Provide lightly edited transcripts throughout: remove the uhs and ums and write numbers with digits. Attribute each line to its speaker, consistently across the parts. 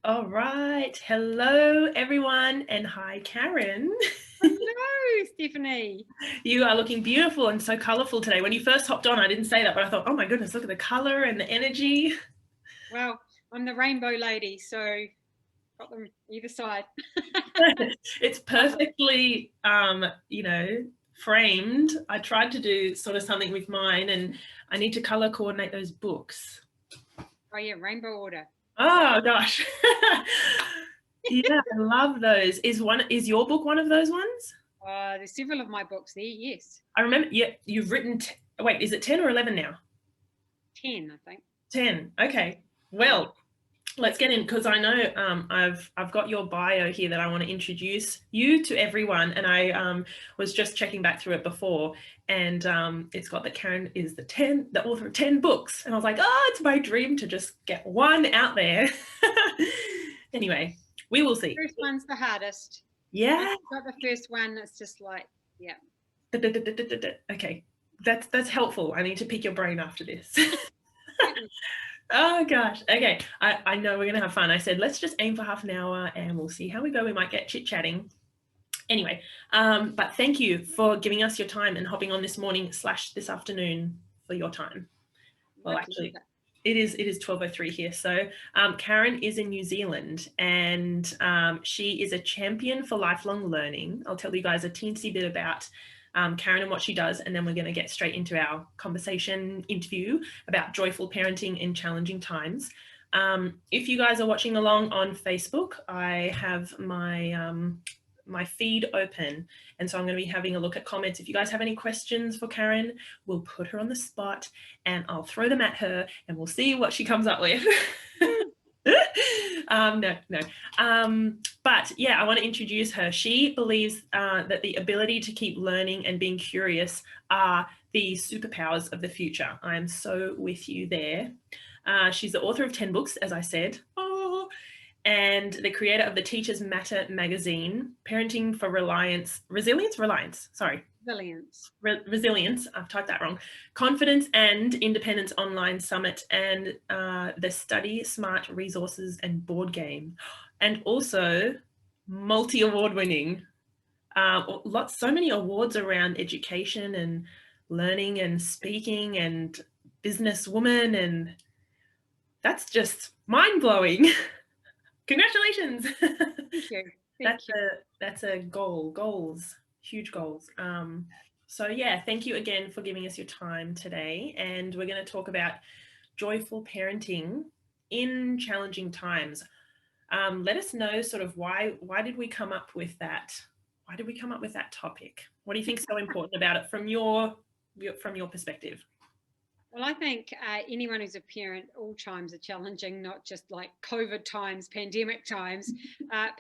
Speaker 1: All right. Hello, everyone. And hi, Karen.
Speaker 2: Hello, Stephanie.
Speaker 1: You are looking beautiful and so colorful today. When you first hopped on, I didn't say that, but I thought, oh my goodness, look at the color and the energy.
Speaker 2: Well, I'm the rainbow lady, so got them either side.
Speaker 1: It's perfectly, framed. I tried to do sort of something with mine, and I need to color coordinate those books.
Speaker 2: Oh yeah, rainbow order.
Speaker 1: Oh gosh. Yeah, I love those. Is your book one of those ones?
Speaker 2: There's several of my books there. Yes,
Speaker 1: I remember, yeah, you've written, wait, is it 10 or 11 now?
Speaker 2: 10, I think.
Speaker 1: 10. Okay.
Speaker 2: Yeah.
Speaker 1: Well, let's get in because I know I've got your bio here that I want to introduce you to everyone, and I was just checking back through it before, and it's got that Karen is the author of 10 books, and I was like, oh, it's my dream to just get one out there. Anyway, we will see.
Speaker 2: First one's the hardest.
Speaker 1: Yeah.
Speaker 2: Got the first one. It's just like, yeah.
Speaker 1: Okay, that's helpful. I need to pick your brain after this. Oh gosh. Okay. I know we're gonna have fun. I said let's just aim for half an hour and we'll see how we go. We might get chit-chatting. Anyway, but thank you for giving us your time and hopping on this morning / this afternoon for your time. Well, actually, it is 12:03 here. So Karen is in New Zealand, and she is a champion for lifelong learning. I'll tell you guys a teensy bit about Karen and what she does, and then we're going to get straight into our conversation interview about joyful parenting in challenging times. If you guys are watching along on Facebook, I have my feed open, and so I'm going to be having a look at comments. If you guys have any questions for Karen, we'll put her on the spot and I'll throw them at her and we'll see what she comes up with. No. But yeah, I want to introduce her. She believes that the ability to keep learning and being curious are the superpowers of the future. I am so with you there. She's the author of 10 books, as I said. Oh, and the creator of the Teachers Matter magazine, Parenting for Reliance, Reliance, I've typed that wrong, Confidence and Independence Online Summit, and the Study Smart Resources and Board Game, and also multi-award winning. So many awards around education and learning and speaking and businesswoman, and that's just mind-blowing. Congratulations.
Speaker 2: Thank you.
Speaker 1: That's a goals, huge goals. So yeah, thank you again for giving us your time today, and we're going to talk about joyful parenting in challenging times. Let us know sort of why did we come up with that? Why did we come up with that topic? What do you think is so important about it from your perspective?
Speaker 2: Well, I think anyone who's a parent, all times are challenging, not just like COVID times, pandemic times.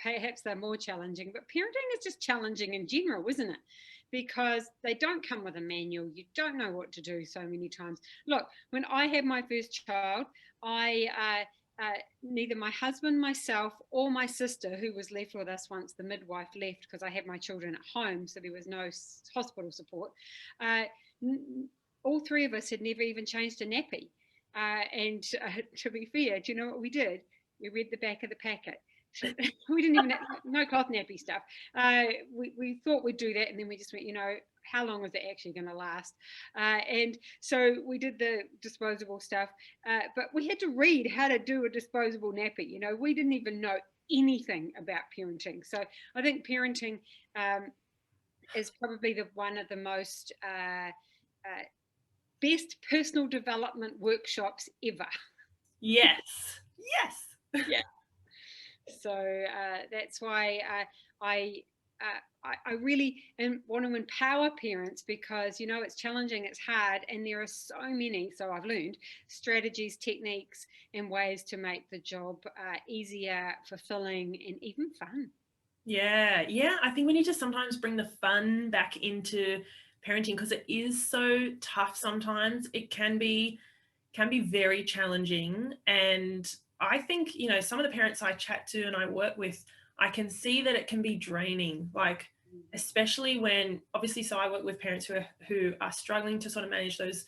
Speaker 2: Perhaps they're more challenging, but parenting is just challenging in general, isn't it? Because they don't come with a manual. You don't know what to do so many times. Look, when I had my first child, neither my husband, myself, or my sister, who was left with us once the midwife left, because I had my children at home, so there was no hospital support. All three of us had never even changed a nappy. And to be fair, do you know what we did? We read the back of the packet. We didn't even no cloth nappy stuff. We thought we'd do that, and then we just went, how long is it actually going to last? And so we did the disposable stuff, but we had to read how to do a disposable nappy. We didn't even know anything about parenting. So I think parenting is probably one of the most best personal development workshops ever.
Speaker 1: Yes.
Speaker 2: Yeah. So that's why I really want to empower parents, because it's challenging, it's hard, and there are so many, so I've learned, strategies, techniques, and ways to make the job easier, fulfilling, and even fun.
Speaker 1: Yeah, I think we need to sometimes bring the fun back into parenting, because it is so tough sometimes. It can be very challenging, and I think some of the parents I chat to and I work with, I can see that it can be draining, like especially when obviously, so I work with parents who are struggling to sort of manage those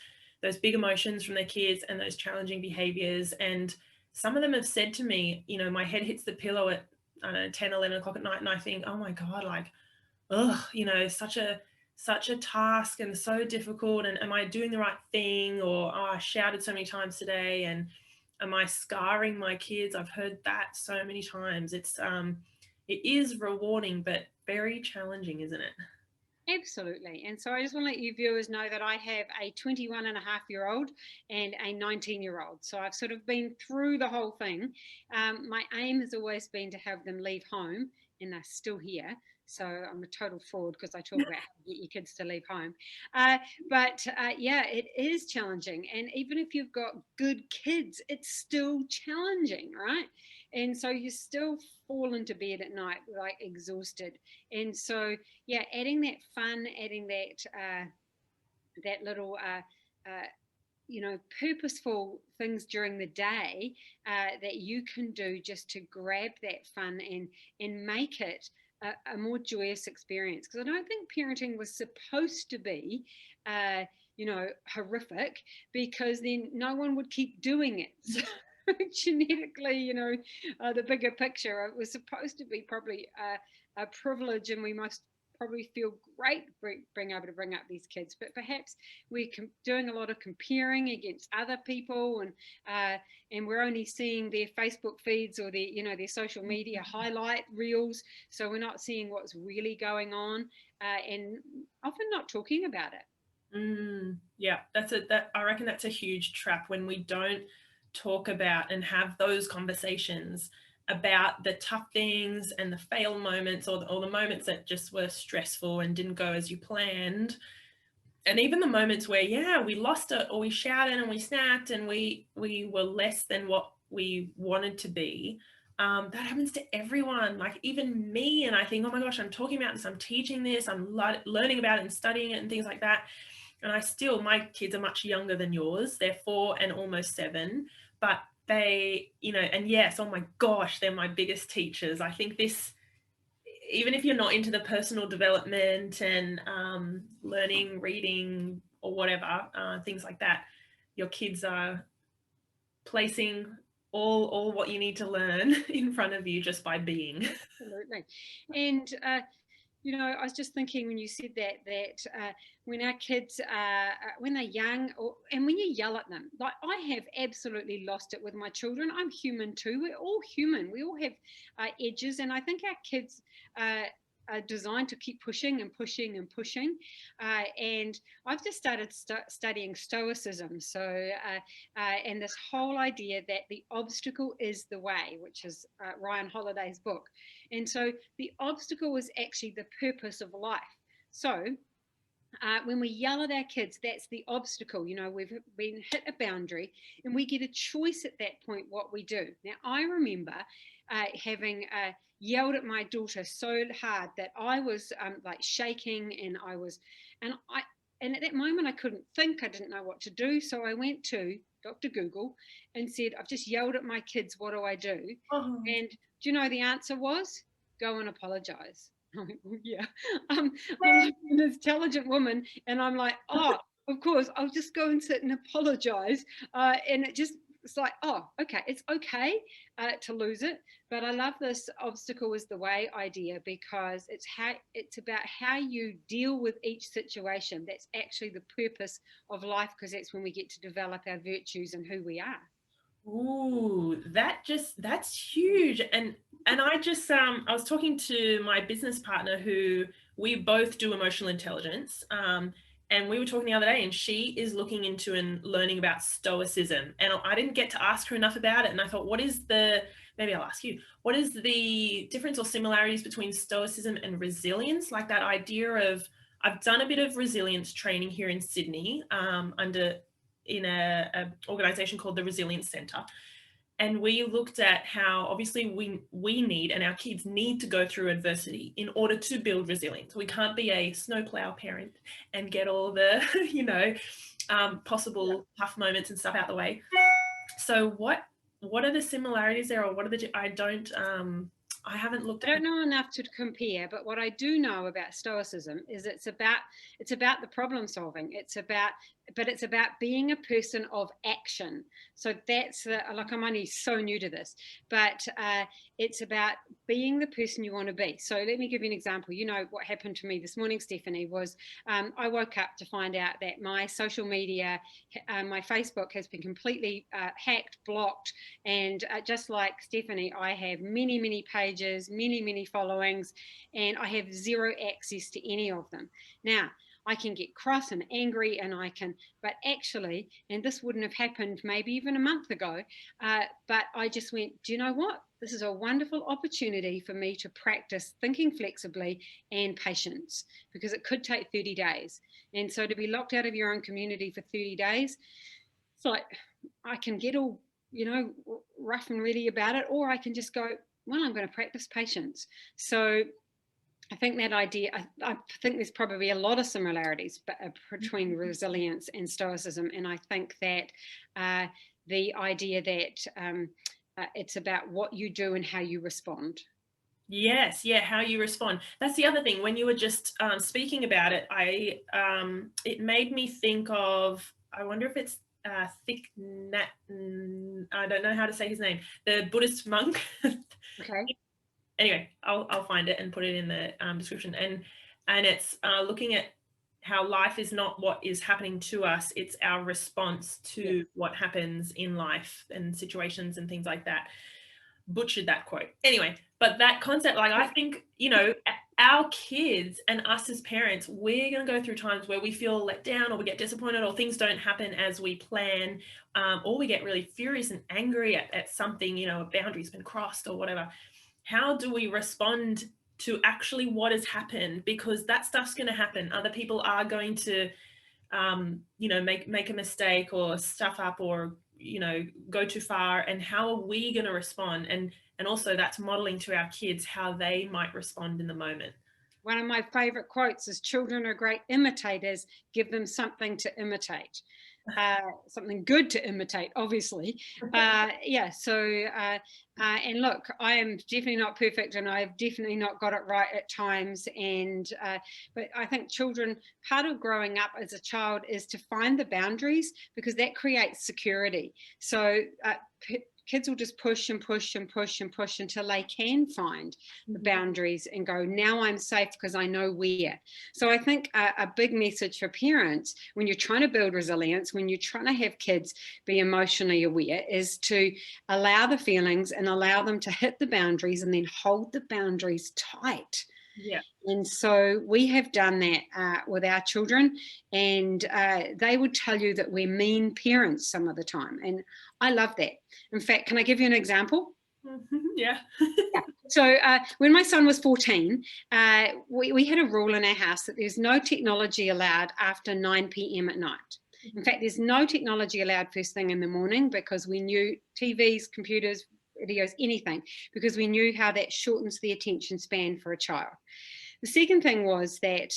Speaker 1: big emotions from their kids and those challenging behaviors, and some of them have said to me, you know, my head hits the pillow at, I don't know, 10, 11 o'clock at night, and I think, oh my God, like, oh, you know, such a task and so difficult, and am I doing the right thing? Or, oh, I shouted so many times today, and am I scarring my kids? I've heard that so many times. It is rewarding, but very challenging, isn't it?
Speaker 2: Absolutely. And so I just want to let you viewers know that I have a 21-and-a-half-year-old and a 19-year-old. So I've sort of been through the whole thing. My aim has always been to have them leave home, and they're still here. So I'm a total fraud because I talk about how to get your kids to leave home. But yeah, it is challenging. And even if you've got good kids, it's still challenging, right? And so you still fall into bed at night like exhausted. And so yeah, adding that fun, adding that little purposeful things during the day that you can do just to grab that fun and make it a more joyous experience. Because I don't think parenting was supposed to be horrific, because then no one would keep doing it. So genetically, the bigger picture, it was supposed to be probably a privilege, and we must probably feel great being able to bring up these kids. But perhaps we're doing a lot of comparing against other people, and we're only seeing their Facebook feeds or their social media highlight reels, so we're not seeing what's really going on, and often not talking about it.
Speaker 1: Yeah, I reckon that's a huge trap, when we don't talk about and have those conversations about the tough things and the fail moments, or the moments that just were stressful and didn't go as you planned. And even the moments where, yeah, we lost it, or we shouted and we snapped and we were less than what we wanted to be. That happens to everyone, like even me. And I think, oh my gosh, I'm talking about this, I'm teaching this, I'm learning about it and studying it and things like that. And my kids are much younger than yours. They're 4 and almost 7, but they, and yes, oh my gosh, they're my biggest teachers. I think this, even if you're not into the personal development and learning, reading, or whatever, things like that, your kids are placing all what you need to learn in front of you just by being.
Speaker 2: Absolutely. And I was just thinking when you said that when our kids, when they're young, and when you yell at them, like I have absolutely lost it with my children. I'm human too. We're all human. We all have edges, and I think our kids are designed to keep pushing and pushing and pushing. And I've just started studying Stoicism. So, and this whole idea that the obstacle is the way, which is Ryan Holiday's book. And so the obstacle is actually the purpose of life. So when we yell at our kids, that's the obstacle. We've been hit a boundary, and we get a choice at that point what we do. Now, I remember having yelled at my daughter so hard that I was like shaking, and and at that moment I couldn't think. I didn't know what to do. So I went to Dr. Google and said, I've just yelled at my kids. What do I do?
Speaker 1: Oh.
Speaker 2: And do you know the answer was? Go and apologize. I'm like, well, yeah. I'm like an intelligent woman, and I'm like, oh, of course, I'll just go and sit and apologize. And it's like, oh, okay, it's okay to lose it. But I love this obstacle is the way idea, because it's about how you deal with each situation. That's actually the purpose of life, because that's when we get to develop our virtues and who we are.
Speaker 1: Ooh, that's huge. And I just I was talking to my business partner, who we both do emotional intelligence. And we were talking the other day, and she is looking into and learning about Stoicism. And I didn't get to ask her enough about it. And I thought, maybe I'll ask you, what is the difference or similarities between Stoicism and resilience? Like that idea of, I've done a bit of resilience training here in Sydney, in a organization called the Resilience Centre. And we looked at how obviously we need, and our kids need, to go through adversity in order to build resilience. We can't be a snowplow parent and get all the, possible tough moments and stuff out the way. So what are the similarities there, or what are the, I haven't looked
Speaker 2: I don't know enough to compare, but what I do know about Stoicism is it's about the problem solving. It's about being a person of action. So that's like, I'm only so new to this, but it's about being the person you want to be. So let me give you an example. You know what happened to me this morning, Stephanie, was I woke up to find out that my social media, my Facebook has been completely hacked, blocked, and just like Stephanie, I have many, many pages, many followings, and I have zero access to any of them. Now, I can get cross and angry, and but actually, and this wouldn't have happened maybe even a month ago, but I just went, do you know what? This is a wonderful opportunity for me to practice thinking flexibly and patience, because it could take 30 days. And so to be locked out of your own community for 30 days, it's like, I can get all, rough and ready about it, or I can just go, well, I'm going to practice patience. So I think that idea, I think there's probably a lot of similarities between resilience and Stoicism. And I think that the idea that it's about what you do and how you respond.
Speaker 1: Yes, yeah, how you respond. That's the other thing. When you were just speaking about it, it made me think of, I wonder if it's Thich Nhat, I don't know how to say his name, the Buddhist monk.
Speaker 2: Okay.
Speaker 1: Anyway, I'll find it and put it in the description. And it's looking at how life is not what is happening to us, it's our response to what happens in life and situations and things like that. Butchered that quote. Anyway, but that concept, like, I think, our kids and us as parents, we're going to go through times where we feel let down, or we get disappointed, or things don't happen as we plan, or we get really furious and angry at something, a boundary's been crossed or whatever. How do we respond to actually what has happened? Because that stuff's going to happen. Other people are going to, make a mistake or stuff up, or go too far. And how are we going to respond? And also that's modeling to our kids how they might respond in the moment.
Speaker 2: One of my favorite quotes is, children are great imitators, give them something to imitate. Something good to imitate, obviously. And look, I am definitely not perfect, and I've definitely not got it right at times. And but I think children, part of growing up as a child is to find the boundaries, because that creates security. So kids will just push and push and push and push until they can find the boundaries and go, now I'm safe because I know where. So I think a big message for parents when you're trying to build resilience, when you're trying to have kids be emotionally aware, is to allow the feelings and allow them to hit the boundaries, and then hold the boundaries tight.
Speaker 1: Yeah.
Speaker 2: And so we have done that with our children, and they would tell you that we're mean parents some of the time. And I love that. In fact, can I give you an example?
Speaker 1: Yeah.
Speaker 2: So when my son was 14, we had a rule in our house that there's no technology allowed after 9 p.m. at night. In fact, there's no technology allowed first thing in the morning, because we knew TVs, computers, videos, anything, because we knew how that shortens the attention span for a child. The second thing was that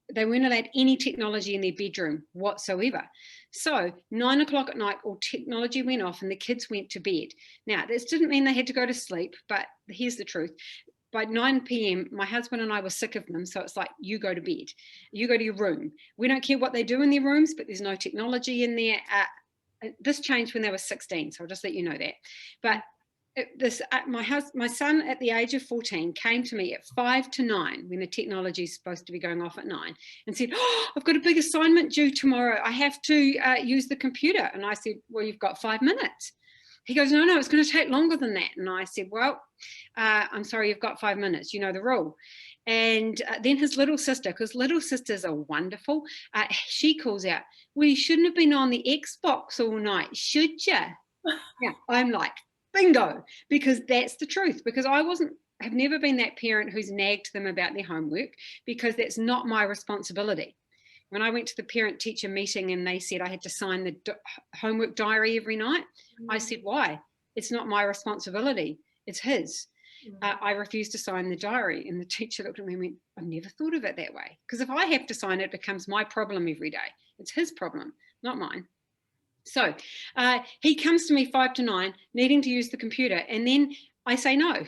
Speaker 2: they weren't allowed any technology in their bedroom whatsoever. So 9 o'clock at night, all technology went off and the kids went to bed. Now, this didn't mean they had to go to sleep, but here's the truth. By 9 p.m., my husband and I were sick of them. So it's like, you go to bed, you go to your room. We don't care what they do in their rooms, but there's no technology in there. This changed when they were 16, so I'll just let you know that. But my son at the age of 14 came to me at 5 to 9, when the technology is supposed to be going off at 9, and said, oh, I've got a big assignment due tomorrow. I have to use the computer. And I said, well, you've got 5 minutes. He goes, no, it's going to take longer than that. And I said, well, I'm sorry, you've got 5 minutes. You know the rule. And then his little sister, because little sisters are wonderful, she calls out, well, you shouldn't have been on the Xbox all night, should you? Yeah, I'm like, bingo, because that's the truth. Because have never been that parent who's nagged them about their homework, because that's not my responsibility. When I went to the parent-teacher meeting and they said I had to sign the homework diary every night, I said, why? It's not my responsibility, it's his. I refused to sign the diary. And the teacher looked at me and went, I've never thought of it that way. Because if I have to sign it, it becomes my problem every day. It's his problem, not mine. So he comes to me 5 to 9, needing to use the computer. And then I say, no,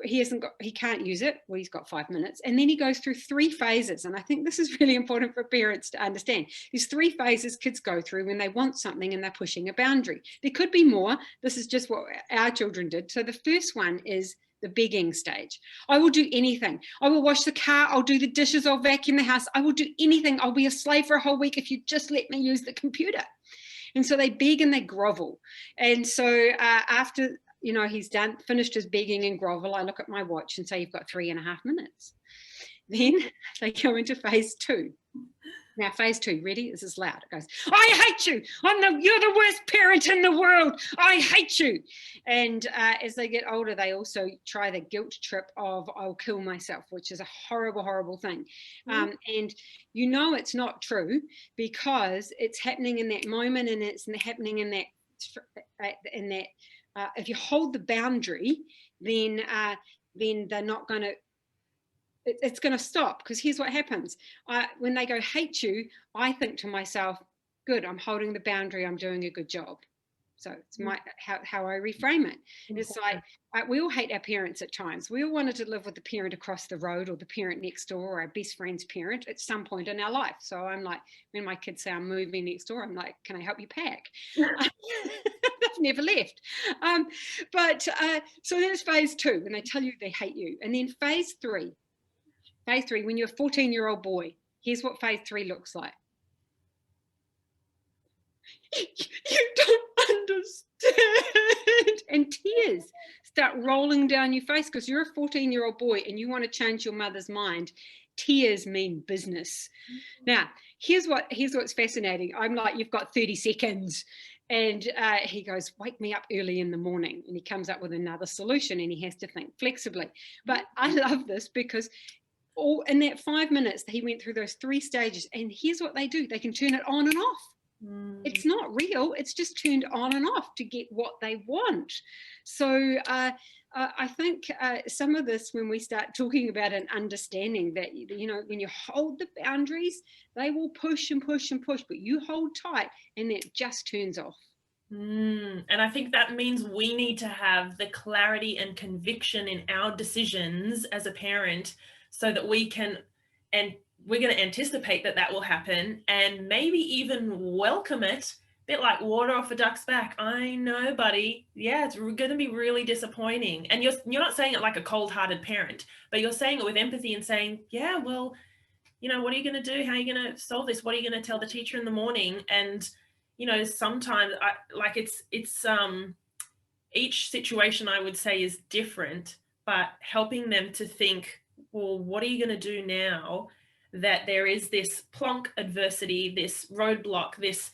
Speaker 2: he can't use it. Well, he's got 5 minutes. And then he goes through 3 phases. And I think this is really important for parents to understand. There's 3 phases kids go through when they want something and they're pushing a boundary. There could be more. This is just what our children did. So the first one is the begging stage. I will do anything. I will wash the car. I'll do the dishes. I'll vacuum the house. I will do anything. I'll be a slave for a whole week if you just let me use the computer. And so they beg and they grovel. And so after, he's finished his begging and grovel, I look at my watch and say, you've got 3.5 minutes. Then they go into phase 2. Now, phase 2, ready? This is loud. It goes, I hate you. You're the worst parent in the world. I hate you. And as they get older, they also try the guilt trip of I'll kill myself, which is a horrible, horrible thing. And it's not true because it's happening in that moment, and it's happening in that if you hold the boundary, then they're not going to, it's going to stop, because here's what happens. When they go hate you, I think to myself, good, I'm holding the boundary, I'm doing a good job. So it's how I reframe it. It's like we all hate our parents at times. We all wanted to live with the parent across the road or the parent next door or our best friend's parent at some point in our life. So I'm like, when my kids say I'm moving next door, I'm like, can I help you pack? They've never left. So that's phase 2, when they tell you they hate you. And then phase 3, when you're a 14-year-old boy, here's what phase 3 looks like. You don't understand. And tears start rolling down your face because you're a 14-year-old boy and you want to change your mother's mind. Tears mean business. Now, here's what's fascinating. I'm like, you've got 30 seconds. And he goes, wake me up early in the morning. And he comes up with another solution, and he has to think flexibly. But I love this because in that 5 minutes, he went through those 3 stages. And here's what they do. They can turn it on and off. It's not real. It's just turned on and off to get what they want. So I think some of this, when we start talking about and understanding that, when you hold the boundaries, they will push and push and push, but you hold tight and it just turns off.
Speaker 1: And I think that means we need to have the clarity and conviction in our decisions as a parent so that we can, and we're going to anticipate that will happen and maybe even welcome it, a bit like water off a duck's back. I know, buddy. Yeah, it's going to be really disappointing. And you're not saying it like a cold-hearted parent, but you're saying it with empathy and saying, yeah, well, what are you going to do? How are you going to solve this? What are you going to tell the teacher in the morning? And, sometimes each situation, I would say, is different, but helping them to think, well, what are you going to do now that there is this plonk adversity, this roadblock, this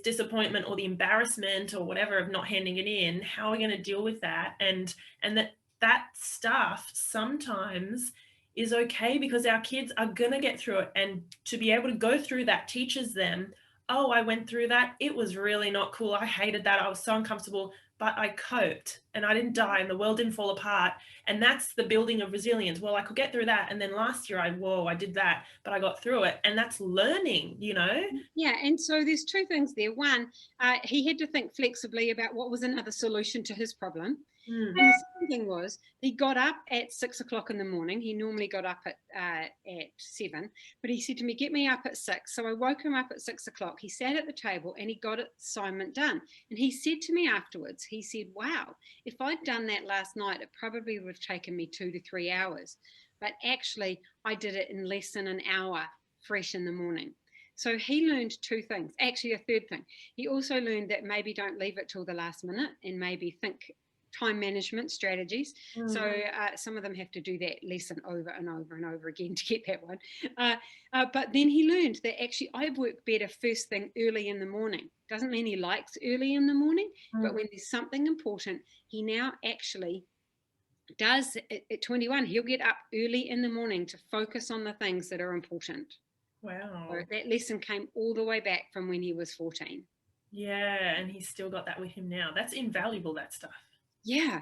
Speaker 1: disappointment or the embarrassment or whatever of not handing it in? How are we going to deal with that? And that stuff sometimes is okay because our kids are going to get through it. And to be able to go through that teaches them, oh, I went through that. It was really not cool. I hated that. I was so uncomfortable, but I coped and I didn't die and the world didn't fall apart. And that's the building of resilience. Well, I could get through that. And then last year I did that, but I got through it. And that's learning,
Speaker 2: Yeah. And so there's 2 things there. One, he had to think flexibly about what was another solution to his problem. And the second thing was, he got up at 6 o'clock in the morning. He normally got up at 7, but he said to me, get me up at 6. So I woke him up at 6 o'clock. He sat at the table and he got his assignment done. And he said to me afterwards, he said, wow, if I'd done that last night, it probably would have taken me 2 to 3 hours. But actually, I did it in less than an hour, fresh in the morning. So he learned 2 things. Actually, a third thing. He also learned that maybe don't leave it till the last minute and maybe think time management strategies. So some of them have to do that lesson over and over and over again to get that one. But then he learned that actually I work better first thing early in the morning. Doesn't mean he likes early in the morning, but when there's something important, he now actually does. At 21, he'll get up early in the morning to focus on the things that are important.
Speaker 1: Wow.
Speaker 2: So that lesson came all the way back from when he was 14.
Speaker 1: Yeah, and he's still got that with him now. That's invaluable, that stuff.
Speaker 2: Yeah.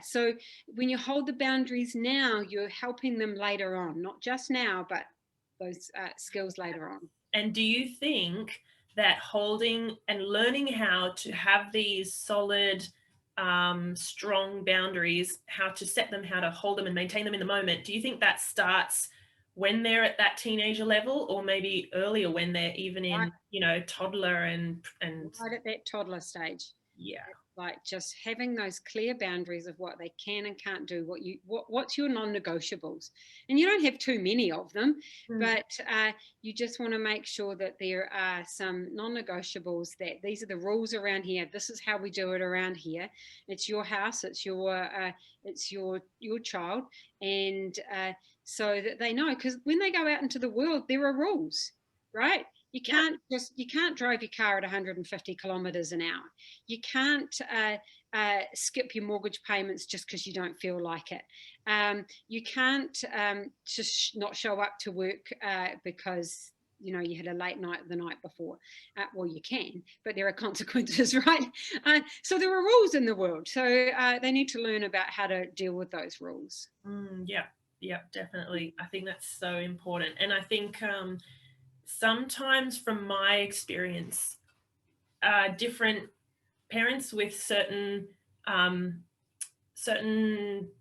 Speaker 2: So when you hold the boundaries now, you're helping them later on, not just now, but those skills later on.
Speaker 1: And do you think that holding and learning how to have these solid, strong boundaries, how to set them, how to hold them and maintain them in the moment, do you think that starts when they're at that teenager level, or maybe earlier when they're even
Speaker 2: Right,
Speaker 1: in, toddler and
Speaker 2: right at that toddler stage.
Speaker 1: yeah.
Speaker 2: Like just having those clear boundaries of what they can and can't do, what's your non-negotiables, and you don't have too many of them, but you just want to make sure that there are some non-negotiables, that these are the rules around here, this is how we do it around here, it's your house, it's your child, and so that they know, because when they go out into the world there are rules, right? You can't drive your car at 150 kilometers an hour. You can't skip your mortgage payments just because you don't feel like it. You can't just not show up to work because you had a late night the night before. Well, you can, but there are consequences, right? So there are rules in the world. So they need to learn about how to deal with those rules.
Speaker 1: Yeah, definitely. I think that's so important. And I think sometimes from my experience, different parents with certain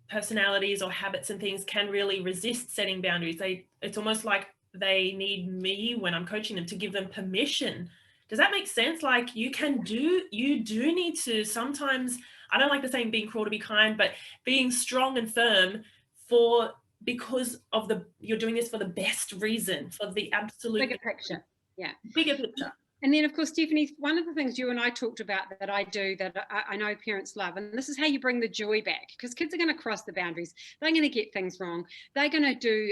Speaker 1: personalities or habits and things can really resist setting boundaries. It's almost like they need me when I'm coaching them to give them permission. Does that make sense? Like you do need to sometimes, I don't like the saying being cruel to be kind, but being strong and firm because of you're doing this for the best reason, for the absolute
Speaker 2: bigger picture. Yeah.
Speaker 1: Bigger picture.
Speaker 2: And then, of course, Stephanie, one of the things you and I talked about that I do that I know parents love, and this is how you bring the joy back, because kids are going to cross the boundaries. They're going to get things wrong. They're going to do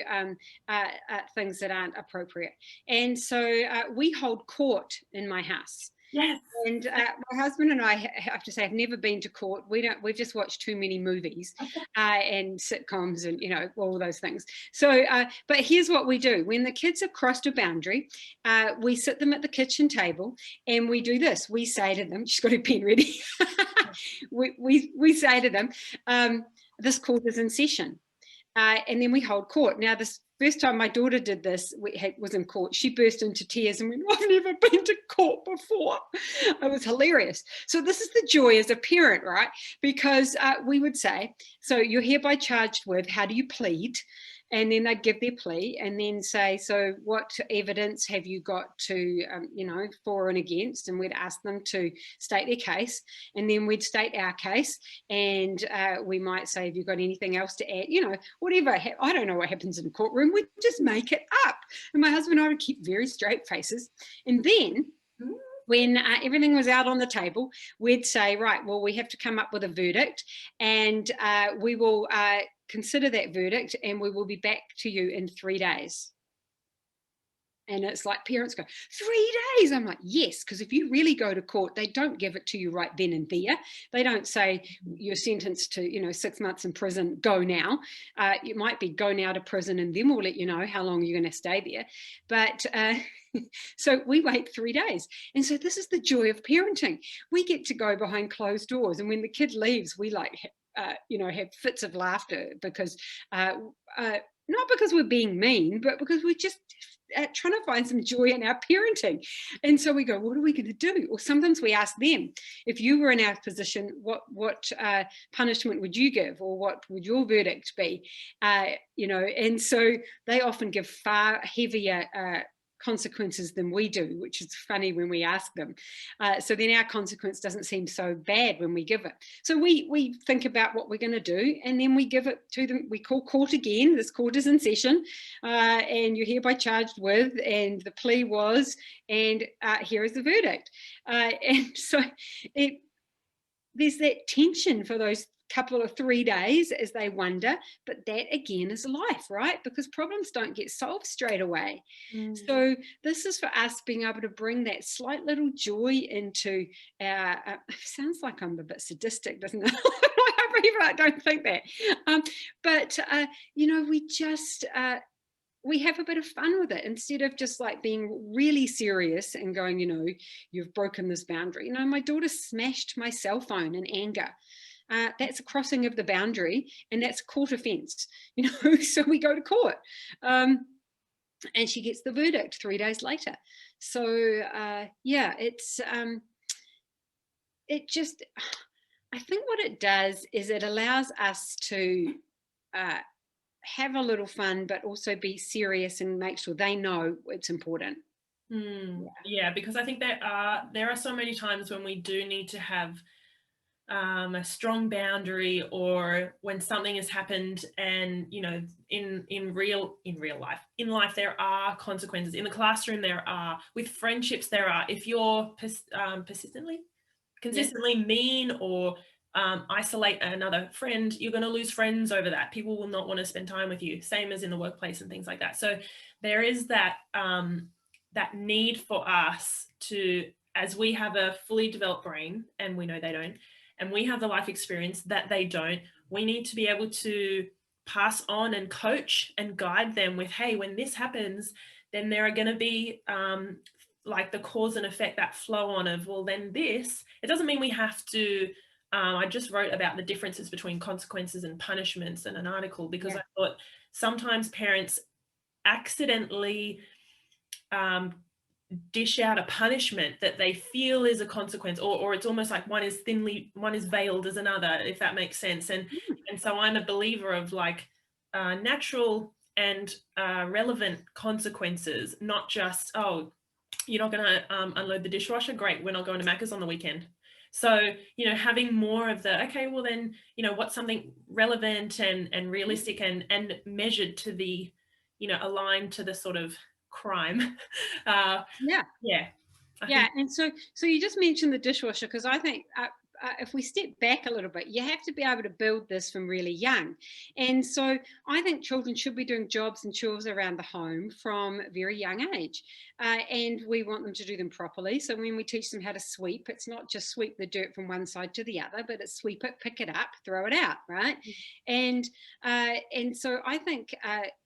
Speaker 2: things that aren't appropriate. And so we hold court in my house.
Speaker 1: Yes.
Speaker 2: And my husband and I have to say, have never been to court. We've just watched too many movies and sitcoms and, all those things. So, but here's what we do. When the kids have crossed a boundary, we sit them at the kitchen table and we do this. We say to them, she's got her pen ready. we say to them, this court is in session. And then we hold court. Now, this first time my daughter did this, was in court. She burst into tears and went, I've never been to court before. It was hilarious. So this is the joy as a parent, right? Because we would say, so you're hereby charged with, how do you plead? And then they'd give their plea and then say, so what evidence have you got to, for and against? And we'd ask them to state their case. And then we'd state our case. And we might say, have you got anything else to add? Whatever. I don't know what happens in a courtroom. We just make it up. And my husband and I would keep very straight faces. And then when everything was out on the table, we'd say, right, well, we have to come up with a verdict, and we will consider that verdict, and we will be back to you in 3 days. And it's like parents go, 3 days? I'm like, yes, because if you really go to court, they don't give it to you right then and there. They don't say you're sentenced to, 6 months in prison, go now. It might be go now to prison, and then we'll let you know how long you're going to stay there. But so we wait 3 days. And so this is the joy of parenting. We get to go behind closed doors. And when the kid leaves, we have fits of laughter because not because we're being mean, but because we're just trying to find some joy in our parenting. And so we go, what are we going to do? Or sometimes we ask them, if you were in our position, what punishment would you give? Or what would your verdict be? And so they often give far heavier consequences than we do, which is funny when we ask them. So then our consequence doesn't seem so bad when we give it. So we think about what we're going to do, and then we give it to them. We call court again. This court is in session, and you're hereby charged with, and the plea was, and here is the verdict. And so there's that tension for those couple of 3 days as they wonder, but that again is life, right? Because problems don't get solved straight away. So this is for us being able to bring that slight little joy into our sounds like I'm a bit sadistic, doesn't it? I don't think that, but we just we have a bit of fun with it instead of just like being really serious and going, you've broken this boundary. My daughter smashed my cell phone in anger. That's a crossing of the boundary, and that's a court offence, so we go to court. and she gets the verdict 3 days later. So yeah, it just, I think what it does is it allows us to have a little fun, but also be serious and make sure they know it's important.
Speaker 1: Yeah, because I think there are so many times when we do need to have a strong boundary, or when something has happened, and in real life, there are consequences. In the classroom there are, with friendships there are. If you're consistently mean, or isolate another friend, you're going to lose friends over that. People will not want to spend time with you, same as in the workplace and things like that. So there is that that need for us to, as we have a fully developed brain, and we know they don't, and we have the life experience that they don't, we need to be able to pass on and coach and guide them with, hey, when this happens, then there are going to be like the cause and effect, that flow on of, well, then this, it doesn't mean we have to, I just wrote about the differences between consequences and punishments in an article, because I thought sometimes parents accidentally dish out a punishment that they feel is a consequence, or it's almost like one is veiled as another, if that makes sense. And so I'm a believer of like natural and relevant consequences, not just, oh, you're not going to unload the dishwasher, great, we're not going to Macca's on the weekend. So having more of the, okay, well then, what's something relevant and realistic and measured to the, aligned to the sort of crime.
Speaker 2: And so you just mentioned the dishwasher, because I think if we step back a little bit, you have to be able to build this from really young. And so I think children should be doing jobs and chores around the home from a very young age. And we want them to do them properly. So when we teach them how to sweep, it's not just sweep the dirt from one side to the other, but it's sweep it, pick it up, throw it out, right? And so I think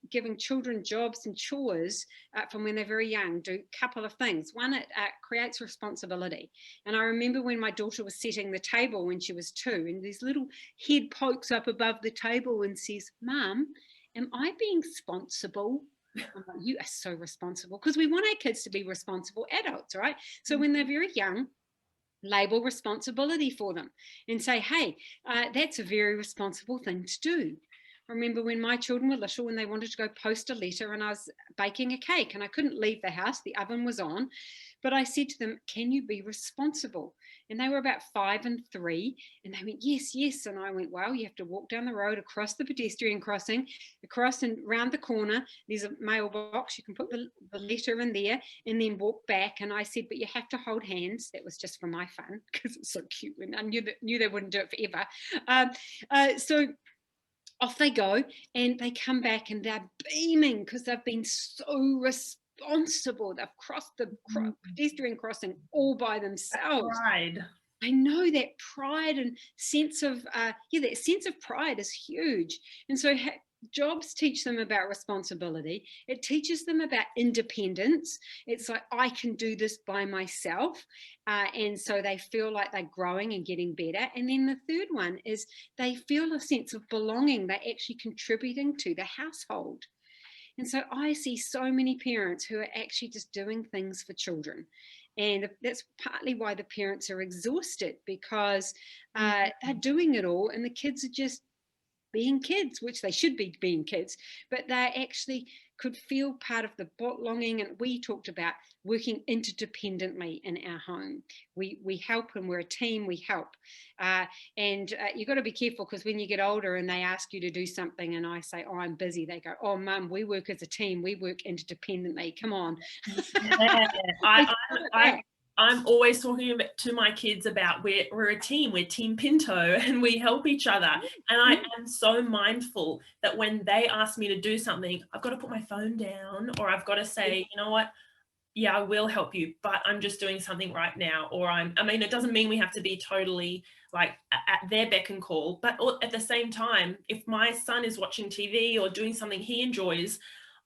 Speaker 2: giving children jobs and chores from when they're very young, do a couple of things. One, it creates responsibility. And I remember when my daughter was setting the table when she was 2, and this little head pokes up above the table and says, "Mum, am I being responsible?" I'm like, you are so responsible, because we want our kids to be responsible adults, right? So when they're very young, label responsibility for them and say, hey, that's a very responsible thing to do. I remember when my children were little, when they wanted to go post a letter, and I was baking a cake and I couldn't leave the house, the oven was on, but I said to them, can you be responsible? And they were about 5 and 3, and they went, yes, yes. And I went, well, you have to walk down the road, across the pedestrian crossing, across and round the corner. There's a mailbox. You can put the letter in there and then walk back. And I said, but you have to hold hands. That was just for my fun, because it's so cute. And I knew they wouldn't do it forever. So off they go, and they come back and they're beaming because they've been so responsible. They've crossed the pedestrian crossing all by themselves.
Speaker 1: Pride.
Speaker 2: I know that pride and sense of that sense of pride is huge. And so jobs teach them about responsibility. It teaches them about independence. It's like, I can do this by myself. And so they feel like they're growing and getting better. And then the third one is they feel a sense of belonging. They're actually contributing to the household. And so I see so many parents who are actually just doing things for children. And that's partly why the parents are exhausted, because they're doing it all and the kids are just being kids, which they should be being kids, but they actually could feel part of the belonging. And we talked about working interdependently in our home. We help, and we're a team, we help. And you've got to be careful, because when you get older and they ask you to do something and I say, oh, I'm busy, they go, oh, Mum, we work as a team, we work interdependently, come on.
Speaker 1: I'm always talking to my kids about we're a team, we're Team Pinto, and we help each other. And I am so mindful that when they ask me to do something, I've got to put my phone down, or I've got to say, you know what, yeah, I will help you, but I'm just doing something right now. Or I mean, it doesn't mean we have to be totally like at their beck and call, but at the same time, if my son is watching TV or doing something he enjoys,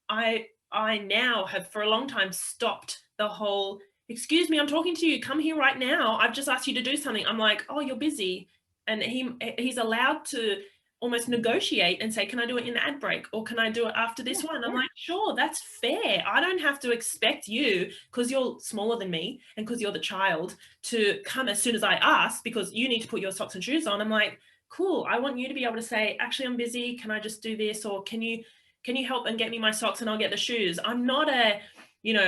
Speaker 1: I now have for a long time stopped the whole, excuse me, I'm talking to you, come here right now, I've just asked you to do something. I'm like, oh, you're busy. And he's allowed to almost negotiate and say, can I do it in the ad break, or can I do it after this one? I'm like, sure, that's fair. I don't have to expect you, because you're smaller than me and because you're the child, to come as soon as I ask because you need to put your socks and shoes on. I'm like, cool, I want you to be able to say, actually, I'm busy, can I just do this? Or can you help and get me my socks and I'll get the shoes? I'm not a,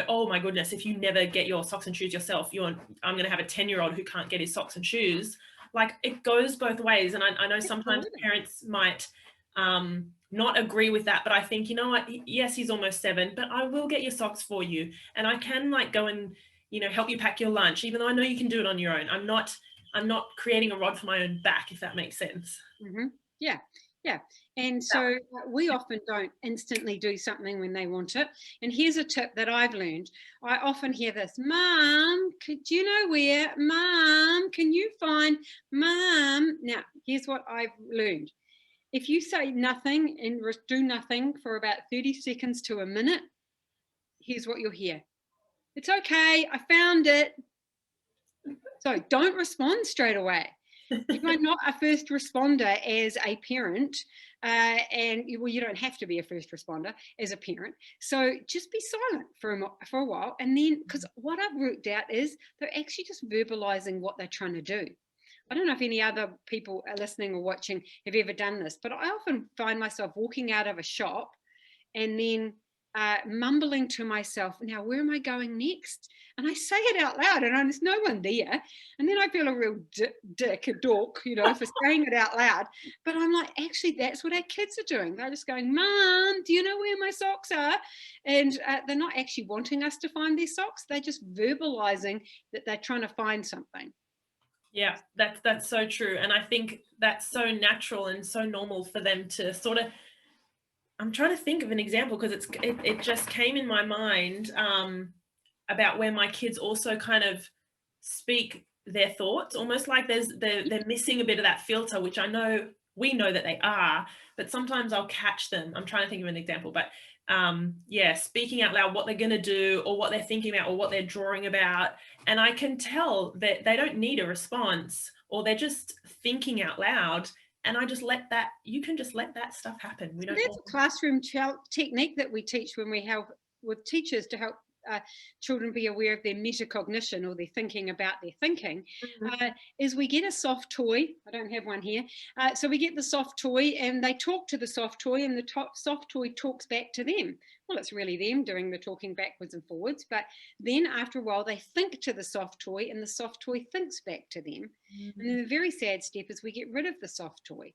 Speaker 1: oh my goodness, if you never get your socks and shoes yourself, I'm going to have a 10-year-old who can't get his socks and shoes. Like, it goes both ways. And I know sometimes parents might not agree with that, but I think, you know what, yes, he's almost 7, but I will get your socks for you. And I can like go and, help you pack your lunch, even though I know you can do it on your own. I'm not creating a rod for my own back, if that makes sense.
Speaker 2: Mm-hmm. Yeah. Yeah. And so we often don't instantly do something when they want it. And here's a tip that I've learned. I often hear this, Mom, do you know where? Mom, can you find? Mom. Now, here's what I've learned. If you say nothing and do nothing for about 30 seconds to a minute, here's what you'll hear. It's okay, I found it. So don't respond straight away. You are not a first responder as a parent, and you don't have to be a first responder as a parent. So just be silent for a while, and then, because what I've worked out is they're actually just verbalizing what they're trying to do. I don't know if any other people are listening or watching have ever done this, but I often find myself walking out of a shop and then mumbling to myself, now where am I going next? And I say it out loud, and there's no one there. And then I feel a real dick, a dork, for saying it out loud. But I'm like, actually, that's what our kids are doing. They're just going, Mom, do you know where my socks are? And they're not actually wanting us to find their socks. They're just verbalizing that they're trying to find something.
Speaker 1: Yeah, that's so true. And I think that's so natural and so normal for them to sort of, I'm trying to think of an example because it just came in my mind about where my kids also kind of speak their thoughts, almost like they're missing a bit of that filter, which we know that they are, but sometimes I'll catch them. I'm trying to think of an example, but speaking out loud what they're going to do or what they're thinking about or what they're drawing about. And I can tell that they don't need a response, or they're just thinking out loud. And you can just let that stuff happen.
Speaker 2: That's a classroom technique that we teach when we help with teachers to help children be aware of their metacognition, or their thinking about their thinking, is we get a soft toy. I don't have one here. So we get the soft toy and they talk to the soft toy, and the soft toy talks back to them. Well, it's really them doing the talking backwards and forwards, but then after a while they think to the soft toy and the soft toy thinks back to them. And then the very sad step is we get rid of the soft toy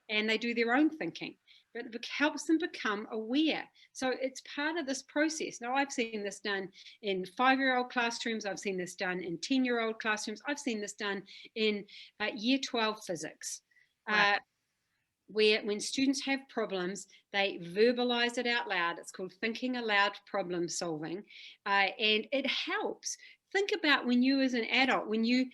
Speaker 2: and they do their own thinking. But it helps them become aware. So it's part of this process. Now, I've seen this done in 5-year-old classrooms. I've seen this done in 10-year-old classrooms. I've seen this done in year 12 physics,
Speaker 1: wow.
Speaker 2: Where when students have problems, they verbalize it out loud. It's called thinking aloud problem solving. And it helps. Think about when you as an adult, when you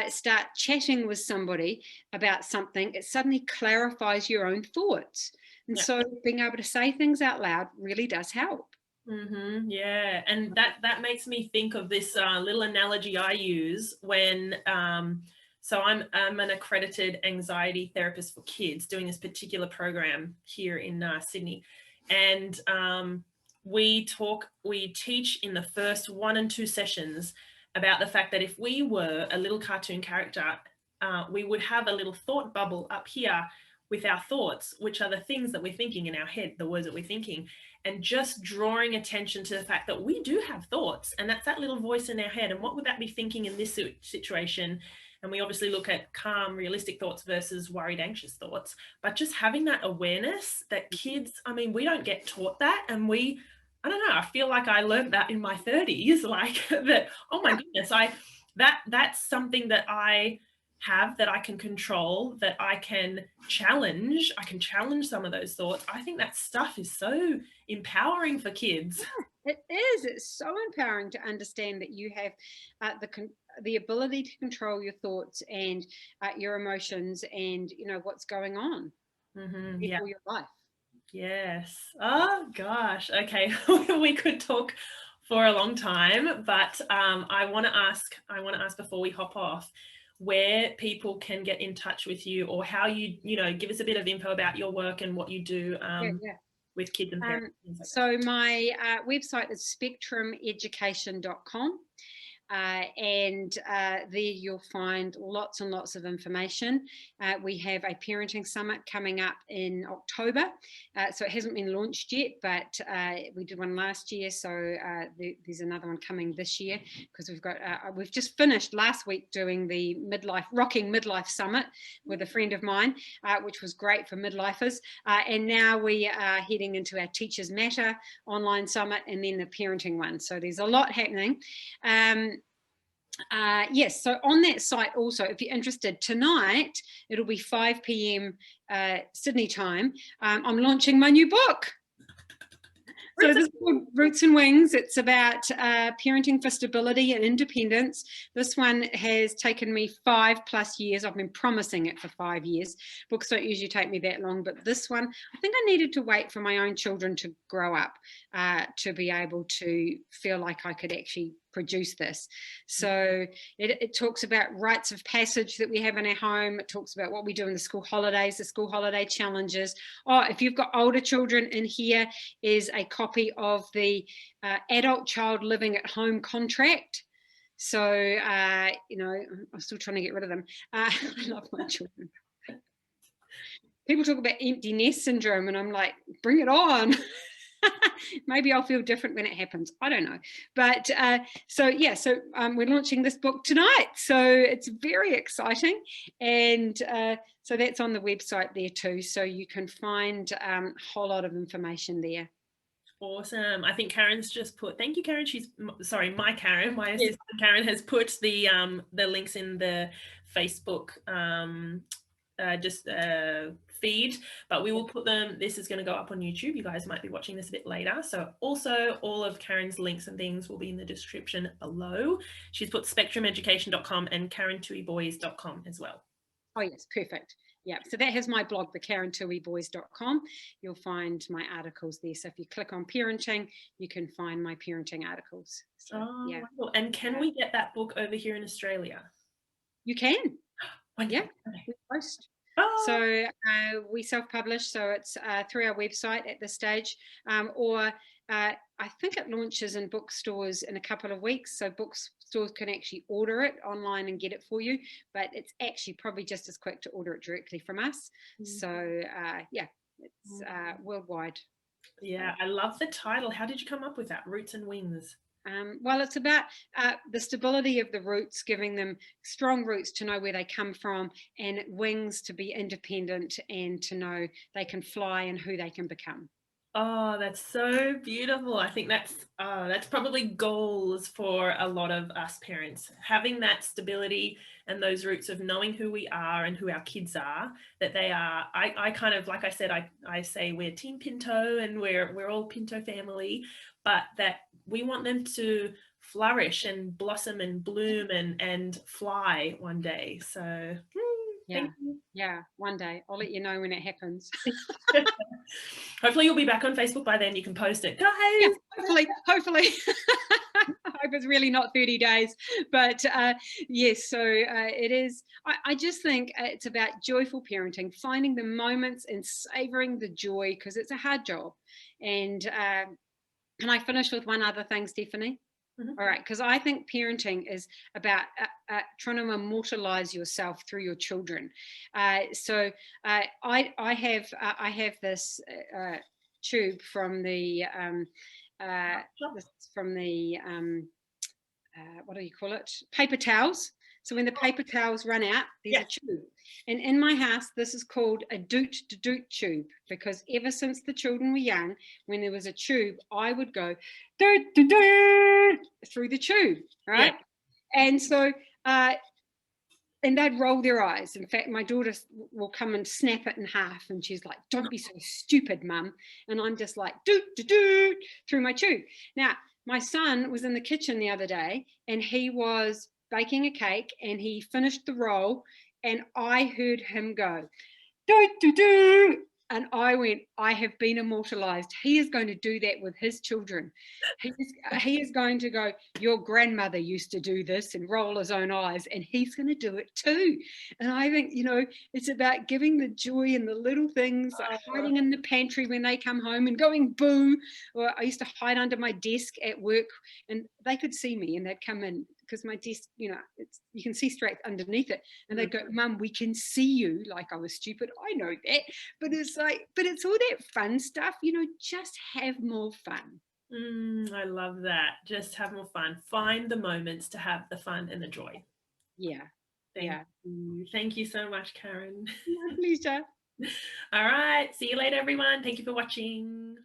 Speaker 2: start chatting with somebody about something, it suddenly clarifies your own thoughts. And so being able to say things out loud really does help.
Speaker 1: Yeah, and that makes me think of this little analogy I use when, so I'm an accredited anxiety therapist for kids doing this particular program here in Sydney. And we teach in the first 1 and 2 sessions about the fact that if we were a little cartoon character, we would have a little thought bubble up here with our thoughts, which are the things that we're thinking in our head, the words that we're thinking, and just drawing attention to the fact that we do have thoughts, and that's that little voice in our head. And what would that be thinking in this situation? And we obviously look at calm, realistic thoughts versus worried, anxious thoughts, but just having that awareness that kids, we don't get taught that. And I don't know, I feel like I learned that in my 30s, like that, oh my goodness, that's something that I have, that I can control, that I can challenge. I can challenge some of those thoughts. I think that stuff is so empowering for kids.
Speaker 2: It is. It's so empowering to understand that you have the ability to control your thoughts and your emotions and what's going on for your life.
Speaker 1: Yes. Oh gosh. Okay. We could talk for a long time, but I want to ask before we hop off, where people can get in touch with you, or how you give us a bit of info about your work and what you do with kids and parents.
Speaker 2: So my website is spectrumeducation.com. And there you'll find lots and lots of information. We have a parenting summit coming up in October. So it hasn't been launched yet, but we did one last year. So there's another one coming this year, because we've just finished last week doing the Rocking Midlife Summit with a friend of mine, which was great for midlifers. And now we are heading into our Teachers Matter online summit, and then the parenting one. So there's a lot happening. Yes, so on that site also, if you're interested, tonight it'll be 5 p.m. Sydney time. I'm launching my new book. So this is called Roots and Wings. It's about parenting for stability and independence. This one has taken me 5+ years. I've been promising it for 5 years. Books don't usually take me that long, but this one, I think I needed to wait for my own children to grow up to be able to feel like I could actually produce this. So it talks about rites of passage that we have in our home. It talks about what we do in the school holidays, the school holiday challenges. If you've got older children, in here is a copy of the adult child living at home contract. So, I'm still trying to get rid of them. I love my children. People talk about empty nest syndrome, and I'm like, bring it on. Maybe I'll feel different when it happens. I don't know. But we're launching this book tonight. So it's very exciting. And so that's on the website there too. So you can find a whole lot of information there.
Speaker 1: Awesome. I think Karen's just put, thank you, Karen. My assistant Karen has put the links in the Facebook feed, but we will put them. This is going to go up on YouTube. You guys might be watching this a bit later. So also all of Karen's links and things will be in the description below. She's put spectrumeducation.com and KarenTuiBoyes.com as well.
Speaker 2: Oh yes, perfect. Yeah, so that has my blog, the KarenTuiBoyes.com. You'll find my articles there. So if you click on parenting, you can find my parenting articles. So, yeah.
Speaker 1: Wonderful. And can we get that book over here in Australia?
Speaker 2: You can.
Speaker 1: Wonderful.
Speaker 2: Yeah, we post. So we self-publish, so it's through our website at this stage, or I think it launches in bookstores in a couple of weeks, so bookstores can actually order it online and get it for you, but it's actually probably just as quick to order it directly from us. So it's worldwide.
Speaker 1: Yeah, I love the title. How did you come up with that, Roots and Wings?
Speaker 2: Well, it's about the stability of the roots, giving them strong roots to know where they come from, and wings to be independent and to know they can fly and who they can become.
Speaker 1: Oh, that's so beautiful. I think that's probably goals for a lot of us parents, having that stability and those roots of knowing who we are and who our kids are, that they are. I kind of, like I said, I say we're Team Pinto and we're all Pinto family, but that we want them to flourish and blossom and bloom and fly one day. So
Speaker 2: yeah, one day I'll let you know when it happens.
Speaker 1: Hopefully you'll be back on Facebook by then. You can post it, guys.
Speaker 2: Yeah, hopefully. I hope it's really not 30 days, but yes, so it is. I just think it's about joyful parenting, finding the moments and savoring the joy, because it's a hard job. And can I finish with one other thing, Stephanie? All right, because I think parenting is about trying to immortalize yourself through your children. So I have this tube from the what do you call it? Paper towels. So when the paper towels run out, there's a tube. And in my house, this is called a doot-to-doot tube, because ever since the children were young, when there was a tube, I would go doot-to-doot through the tube, right? Yeah. And so, and they'd roll their eyes. In fact, my daughter will come and snap it in half, and she's like, "Don't be so stupid, Mum." And I'm just like, doot-to-doot through my tube. Now, my son was in the kitchen the other day, and he was baking a cake, and he finished the roll, and I heard him go, "Do do do," And I went, I have been immortalized. He is going to do that with his children. He is going to go, your grandmother used to do this, and roll his own eyes, and he's going to do it too. And I think, it's about giving the joy in the little things, like
Speaker 1: Oh,
Speaker 2: hiding in the pantry when they come home and going boo. Or I used to hide under my desk at work, and they could see me and they'd come in because my desk, you can see straight underneath it. And they'd go, Mum, we can see you. Like I was stupid. I know that. But it's like, but it's all that fun stuff, just have more fun.
Speaker 1: I love that. Just have more fun. Find the moments to have the fun and the joy.
Speaker 2: Yeah.
Speaker 1: Thank
Speaker 2: Yeah.
Speaker 1: you. Thank you so much, Karen.
Speaker 2: My pleasure.
Speaker 1: All right. See you later, everyone. Thank you for watching.